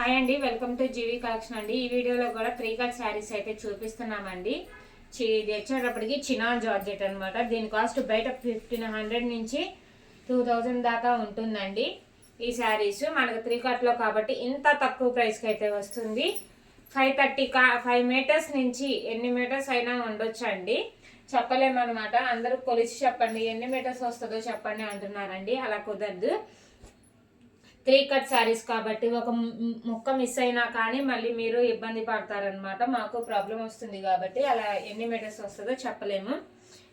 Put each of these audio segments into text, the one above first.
Hi అండి, welcome to GV collection అండి. ఈ వీడియోలో కూడా 3 కట్ శారీస్ అయితే చూపిస్తున్నామండి. ఇది వచ్చేటప్పటికి చినాన్ జార్జెట్ అనమాట. దీని కాస్ట్ బయట 1500 నుంచి 2000 దాకా ఉంటుందండి. ఈ శారీస్ మనకు 3 కట్లో కాబట్టి ఇంత తక్కువ ప్రైస్కి అయితే వస్తుంది. 5 మీటర్స్ నుంచి ఎన్ని మీటర్స్ అయినా ఉండొచ్చు అండి, చెప్పలేమన్నమాట. అందరూ కొలిచి చెప్పండి, ఎన్ని మీటర్స్ వస్తుందో చెప్పండి అంటున్నారండి. అలా కుదరదు. 3 కట్ శారీస్ కాబట్టి ఒక ముక్క మిస్ అయినా కానీ మళ్ళీ మీరు ఇబ్బంది పడతారనమాట. మాకు ప్రాబ్లం వస్తుంది కాబట్టి అలా ఎన్ని మీటర్స్ వస్తుందో చెప్పలేము.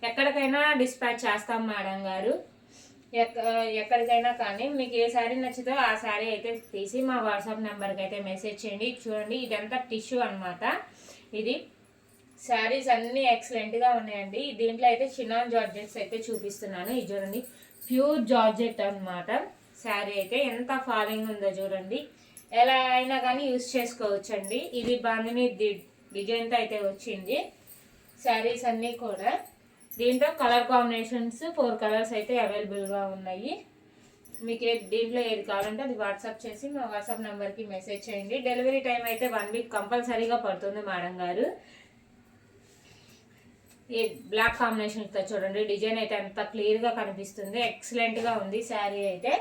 ఎక్కడికైనా డిస్పాచ్ చేస్తాం మేడం గారు, ఎక్కడికైనా కానీ మీకు ఏ శారీ నచ్చుతో ఆ శారీ అయితే తీసి మా వాట్సాప్ నెంబర్కి అయితే మెసేజ్ చేయండి. చూడండి, ఇదంతా టిష్యూ అనమాట. ఇది శారీస్ అన్నీ ఎక్సలెంట్గా ఉన్నాయండి. దీంట్లో అయితే చినాన్ జార్జెట్స్ అయితే చూపిస్తున్నాను. ఇది చూడండి, ప్యూర్ జార్జెట్ అనమాట. శారీ అయితే ఎంత ఫాలింగ్ ఉందో చూడండి. ఎలా అయినా కానీ యూజ్ చేసుకోవచ్చండి. ఇది బాందిని డిజైన్తో అయితే వచ్చింది. శారీస్ అన్నీ కూడా దీంట్లో కలర్ కాంబినేషన్స్ 4 కలర్స్ అయితే అవైలబుల్గా ఉన్నాయి. మీకు దీంట్లో ఏది కావాలంటే అది వాట్సాప్ చేసి మా వాట్సాప్ నెంబర్కి మెసేజ్ చేయండి. డెలివరీ టైం అయితే 1 వీక్ కంపల్సరీగా పడుతుంది మేడం గారు. ఈ బ్లాక్ కాంబినేషన్తో చూడండి, డిజైన్ అయితే ఎంత క్లియర్గా కనిపిస్తుంది. ఎక్సలెంట్గా ఉంది శారీ అయితే.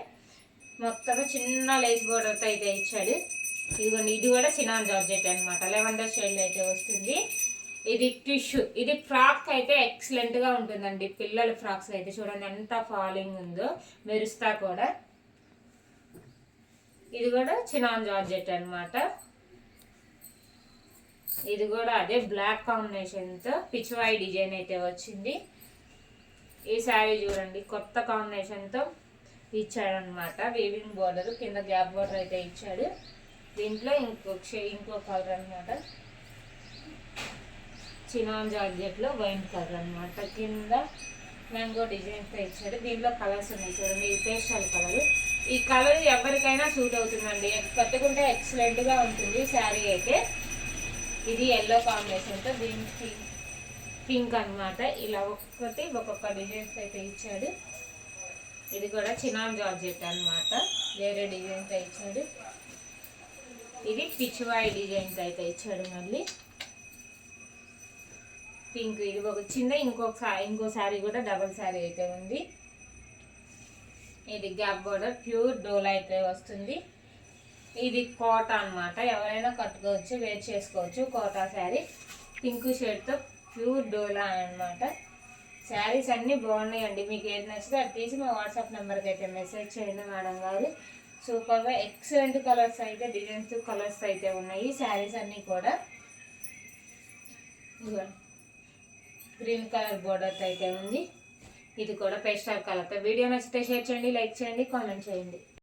మొత్తం చిన్న లేస్ బోర్డర్తో అయితే ఇచ్చాడు. ఇదిగోండి, ఇది కూడా చినాన్ జార్జెట్ అనమాట. లెవెండర్ షేడ్ అయితే వస్తుంది. ఇది టిష్యూ. ఇది ఫ్రాక్ అయితే ఎక్సలెంట్గా ఉంటుందండి. పిల్లల ఫ్రాక్స్ అయితే చూడండి ఎంత ఫాలింగ్ ఉందో, మెరుస్తా కూడా. ఇది కూడా చినాన్ జార్జెట్ అనమాట. ఇది కూడా అదే బ్లాక్ కాంబినేషన్తో పిచ్వాయి డిజైన్ అయితే వచ్చింది. ఈ శారీ చూడండి, కొత్త కాంబినేషన్తో ఇచ్చాడనమాట. వీవింగ్ బోర్డర్ కింద గ్యాప్ బోర్డర్ అయితే ఇచ్చాడు. దీంట్లో ఇంకో కలర్ అనమాట. చినాన్ జార్జెట్లో వైన్ కలర్ అనమాట. కింద మ్యాంగో డిజైన్తో ఇచ్చాడు. దీంట్లో కలర్స్ ఉన్నాయి చూడండి. ఈ పేస్టల్ కలర్, ఈ కలర్ ఎవరికైనా సూట్ అవుతుందండి. కట్టుకుంటే ఎక్సలెంట్గా ఉంటుంది శారీ అయితే. ఇది ఎల్లో కాంబినేషన్తో, దీనికి పింక్ అనమాట. ఇలా ఒక్కొక్క డిజైన్స్ అయితే ఇచ్చాడు. ఇది కూడా చినాన్ జార్జెట్ అనమాట. వేరే డిజైన్తో ఇచ్చాడు. ఇది పిచ్వాయి డిజైన్తో అయితే ఇచ్చాడు. మళ్ళీ పింక్, ఇది ఒక చిన్న ఇంకో శారీ కూడా డబల్ శారీ అయితే ఉంది. ఇది గ్యాప్ బోర్డర్ ప్యూర్ డోలా అయితే వస్తుంది. ఇది కోట అనమాట. ఎవరైనా కట్టుకోవచ్చు, వేర్ చేసుకోవచ్చు. కోటా శారీ పింక్ షేడ్తో ప్యూర్ డోలా అనమాట. శారీస్ అన్నీ బాగున్నాయండి. మీకు ఏది నచ్చితే అది తీసి మా వాట్సాప్ నెంబర్కి అయితే మెసేజ్ చేయండి మేడం గారు. సూపర్గా ఎక్సలెంట్ కలర్స్ అయితే, డిజైన్స్ కలర్స్ అయితే ఉన్నాయి. శారీస్ అన్నీ కూడా గ్రీన్ కలర్ బోర్డర్ అయితే ఉంది. ఇది కూడా పేస్టల్ కలర్తో. వీడియో నచ్చితే షేర్ చేయండి, లైక్ చేయండి, కామెంట్ చేయండి.